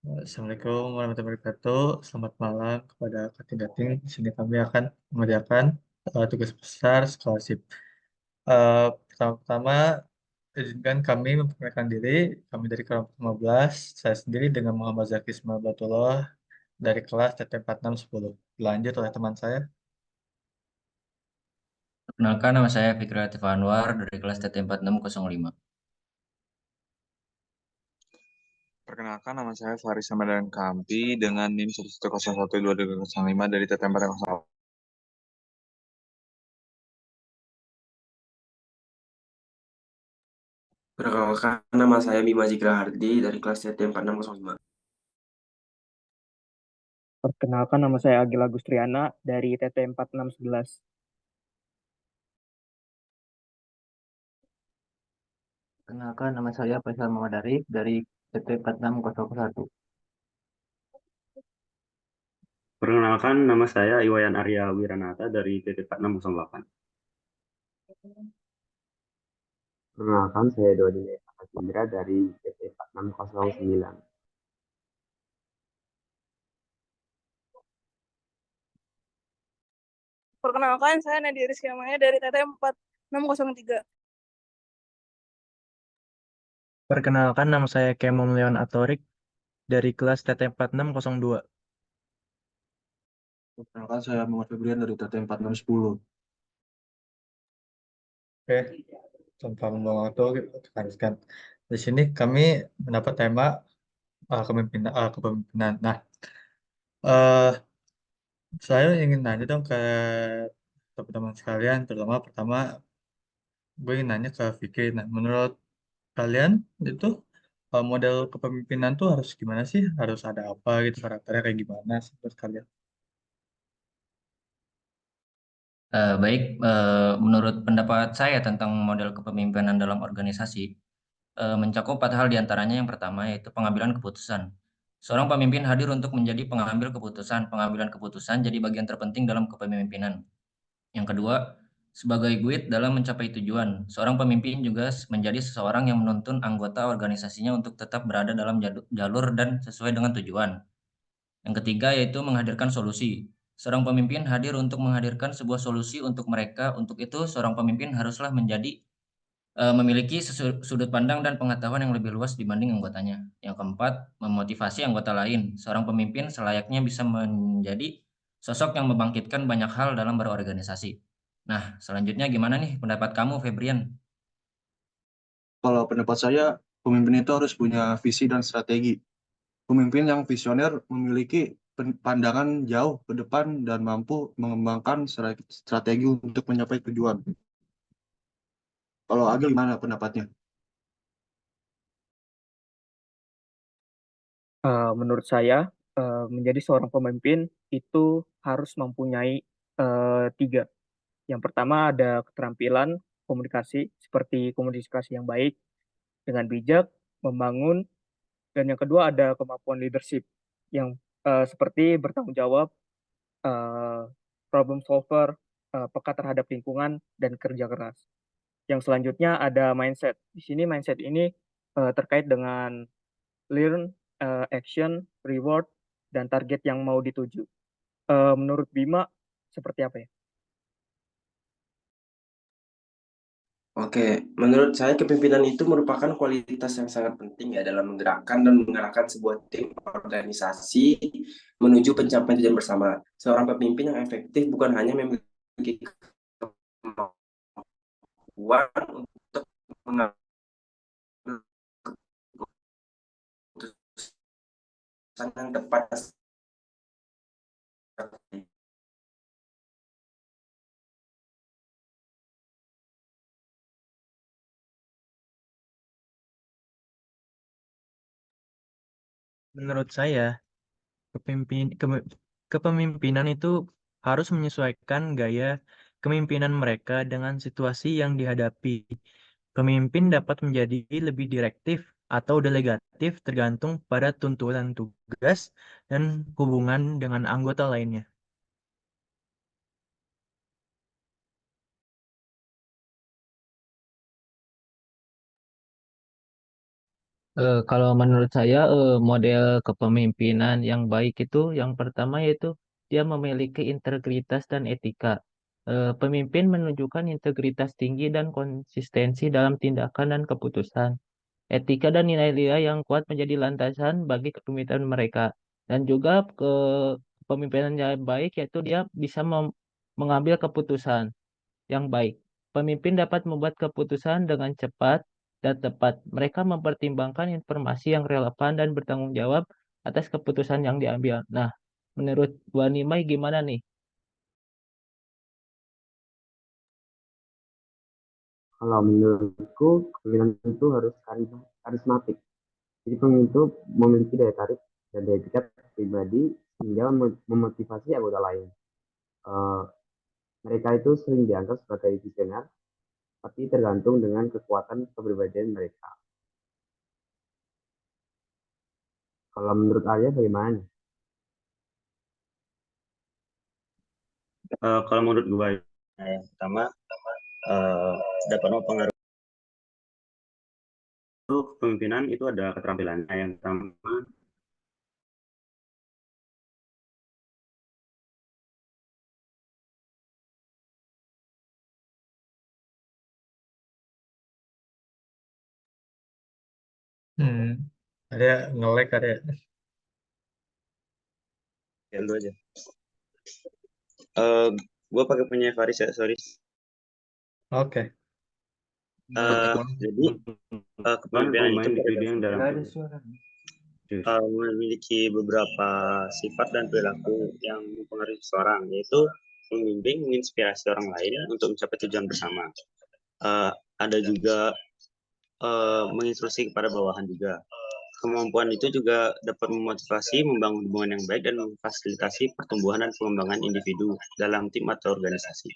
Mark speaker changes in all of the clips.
Speaker 1: Assalamualaikum warahmatullahi wabarakatuh. Selamat malam kepada kating-kating. Di sini kami akan mengerjakan tugas besar scholarship. Pertama-tama, izinkan kami memperkenalkan diri. Kami dari kelompok 15. Saya sendiri dengan Muhammad Zaki Ismail dari kelas TT 4610. Dilanjut oleh teman saya.
Speaker 2: Perkenalkan, nama saya Fikri Latif Anwar dari kelas TT 4605.
Speaker 3: Perkenalkan, nama saya Faris Ramadan Kampi dengan NIM 1101205 dari TT 408.
Speaker 4: Perkenalkan, nama saya Bima Zigrahardi dari kelas CT 4605.
Speaker 5: Perkenalkan, nama saya Agil Agustriana dari TT 4611.
Speaker 6: Kenalkan, nama saya Faisal Muhammad Arif dari PT 46001.
Speaker 7: Perkenalkan, nama saya Iwayan Arya Wiranata dari TT 4608.
Speaker 8: Perkenalkan, saya Dodi Indra dari PT 4609.
Speaker 9: Perkenalkan, saya Nadia Rizky Amaya dari TT 4603.
Speaker 10: Perkenalkan, nama saya Kemom Leon Atorik dari kelas TT 4602.
Speaker 11: Perkenalkan, saya Muhammad Febrian dari TT 4610.
Speaker 1: Oke, tanpa membuang waktu, kita lanjutkan. Di sini kami mendapat tema kepemimpinan. Nah, eh, saya ingin nanya dong ke teman-teman sekalian, terutama pertama gue ingin nanya ke Fikri. Nah, menurut kalian itu model kepemimpinan tuh harus gimana sih? Harus ada apa gitu, karakternya kayak gimana sih menurut kalian?
Speaker 2: Baik, menurut pendapat saya tentang model kepemimpinan dalam organisasi, mencakup 4 hal diantaranya. Yang pertama yaitu pengambilan keputusan. Seorang pemimpin hadir untuk menjadi pengambil keputusan. Pengambilan keputusan jadi bagian terpenting dalam kepemimpinan. Yang kedua, sebagai guide dalam mencapai tujuan. Seorang pemimpin juga menjadi seseorang yang menuntun anggota organisasinya untuk tetap berada dalam jalur dan sesuai dengan tujuan. Yang ketiga yaitu menghadirkan solusi. Seorang pemimpin hadir untuk menghadirkan sebuah solusi untuk mereka. Untuk itu, seorang pemimpin haruslah memiliki sudut pandang dan pengetahuan yang lebih luas dibanding anggotanya. Yang keempat, memotivasi anggota lain. Seorang pemimpin selayaknya bisa menjadi sosok yang membangkitkan banyak hal dalam berorganisasi. Nah, selanjutnya gimana nih pendapat kamu, Febrian?
Speaker 11: Kalau pendapat saya, pemimpin itu harus punya visi dan strategi. Pemimpin yang visioner memiliki pandangan jauh ke depan dan mampu mengembangkan strategi untuk mencapai tujuan. Kalau Agil gimana pendapatnya?
Speaker 5: Menurut saya, menjadi seorang pemimpin itu harus mempunyai tiga. Yang pertama ada keterampilan komunikasi, seperti komunikasi yang baik, dengan bijak, membangun, dan yang kedua ada kemampuan leadership, yang seperti bertanggung jawab, eh, problem solver, peka terhadap lingkungan, dan kerja keras. Yang selanjutnya ada mindset. Di sini mindset ini terkait dengan learn, action, reward, dan target yang mau dituju. Menurut Bima, seperti apa ya?
Speaker 4: Oke, menurut saya kepemimpinan itu merupakan kualitas yang sangat penting ya dalam menggerakkan dan mengarahkan sebuah tim organisasi menuju pencapaian tujuan bersama. Seorang pemimpin yang efektif bukan hanya memiliki kemampuan untuk mengambil keputusan yang tepat.
Speaker 10: Menurut saya, kepemimpinan itu harus menyesuaikan gaya kepemimpinan mereka dengan situasi yang dihadapi. Pemimpin dapat menjadi lebih direktif atau delegatif tergantung pada tuntutan tugas dan hubungan dengan anggota lainnya.
Speaker 6: Kalau menurut saya model kepemimpinan yang baik itu yang pertama yaitu dia memiliki integritas dan etika. Pemimpin menunjukkan integritas tinggi dan konsistensi dalam tindakan dan keputusan. Etika dan nilai-nilai yang kuat menjadi landasan bagi kepemimpinan mereka. Dan juga kepemimpinan yang baik yaitu dia bisa mengambil keputusan yang baik. Pemimpin dapat membuat keputusan dengan cepat dan tepat. Mereka mempertimbangkan informasi yang relevan dan bertanggung jawab atas keputusan yang diambil. Nah, menurut Bu Nimai gimana nih?
Speaker 8: Kalau menurutku, kepemimpinan itu harus karismatik. Jadi pemimpin itu memiliki daya tarik dan daya pikat pribadi sehingga memotivasi anggota lain. Eh, Mereka itu sering dianggap sebagai visioner, tapi tergantung dengan kekuatan kepribadian mereka. Kalau menurut Arya bagaimana nih?
Speaker 7: Kalau menurut gue, yang pertama eh, dapat mempengaruhi kepemimpinan itu ada keterampilannya. Yang pertama
Speaker 1: Hmm. Ada nge-lag ada.
Speaker 7: ya lu aja. Gue pakai punya Faris ya, sorry.
Speaker 1: Oke.
Speaker 7: Jadi kepemimpinan itu
Speaker 10: individu yang dalam
Speaker 7: memiliki beberapa sifat dan perilaku yang mempengaruhi seseorang, yaitu membimbing, menginspirasi orang lain untuk mencapai tujuan bersama. Ada juga menginstruksi kepada bawahan juga. Kemampuan itu juga dapat memotivasi, membangun hubungan yang baik, dan memfasilitasi pertumbuhan dan pengembangan individu dalam tim atau organisasi.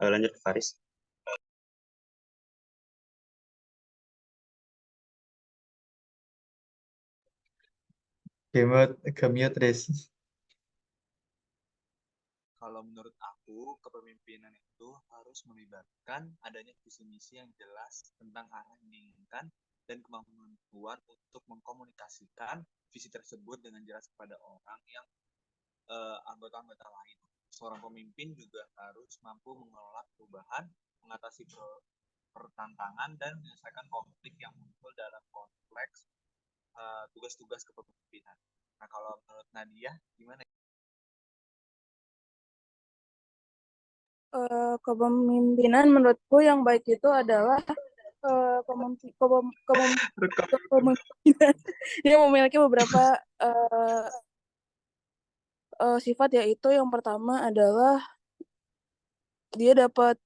Speaker 7: Lanjut ke Faris.
Speaker 1: Ke-mute, Riz.
Speaker 3: Kalau menurut aku, kepemimpinan itu harus melibatkan adanya visi misi yang jelas tentang arah yang diinginkan dan kemampuan untuk mengkomunikasikan visi tersebut dengan jelas kepada orang yang anggota-anggota lain. Seorang pemimpin juga harus mampu mengelola perubahan, mengatasi pertantangan, dan menyelesaikan konflik yang muncul dalam kompleks tugas-tugas kepemimpinan. Nah, kalau menurut Nadia, gimana?
Speaker 9: Kepemimpinan menurutku yang baik itu adalah kepemimpinan yang memiliki beberapa sifat, yaitu yang pertama adalah dia dapat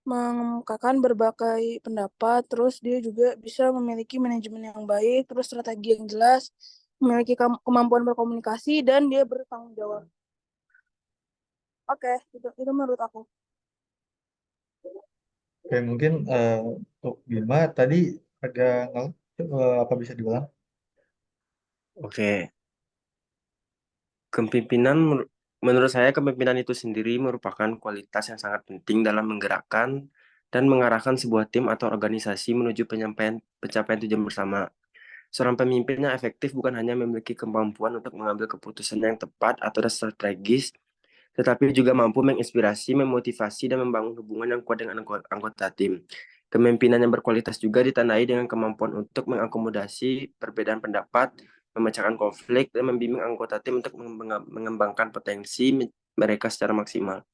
Speaker 9: mengemukakan berbagai pendapat, terus dia juga bisa memiliki manajemen yang baik, terus strategi yang jelas, memiliki kemampuan berkomunikasi, dan dia bertanggung jawab. Oke, itu menurut aku.
Speaker 1: Oke, mungkin untuk Bima tadi agak apa bisa diulang?
Speaker 4: Oke. Kepemimpinan menurut saya kepemimpinan itu sendiri merupakan kualitas yang sangat penting dalam menggerakkan dan mengarahkan sebuah tim atau organisasi menuju pencapaian tujuan bersama. Seorang pemimpin yang efektif bukan hanya memiliki kemampuan untuk mengambil keputusan yang tepat atau strategis, tetapi juga mampu menginspirasi, memotivasi, dan membangun hubungan yang kuat dengan anggota tim. Kepemimpinan yang berkualitas juga ditandai dengan kemampuan untuk mengakomodasi perbedaan pendapat, memecahkan konflik, dan membimbing anggota tim untuk mengembangkan potensi mereka secara maksimal.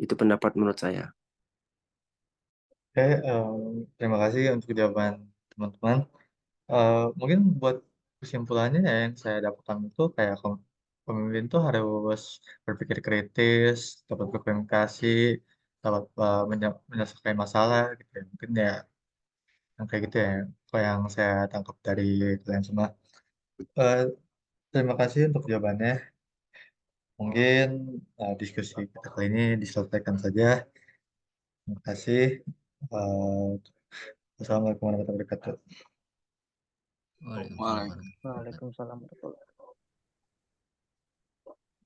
Speaker 4: Itu pendapat menurut saya.
Speaker 1: Oke, terima kasih untuk jawaban teman-teman. Mungkin buat kesimpulannya ya, yang saya dapatkan itu kayak pemimpin tuh harus berpikir kritis, dapat berkomunikasi, dapat menyelesaikan masalah gitu ya. Mungkin ya yang kayak gitu ya, apa yang saya tangkap dari kalian semua. Eh, Terima kasih untuk jawabannya. Mungkin diskusi kita kali ini diselesaikan saja. Terima kasih. Eh, Wassalamualaikum warahmatullahi wabarakatuh.
Speaker 2: Waalaikumsalam.
Speaker 5: Waalaikumsalam warahmatullahi wabarakatuh.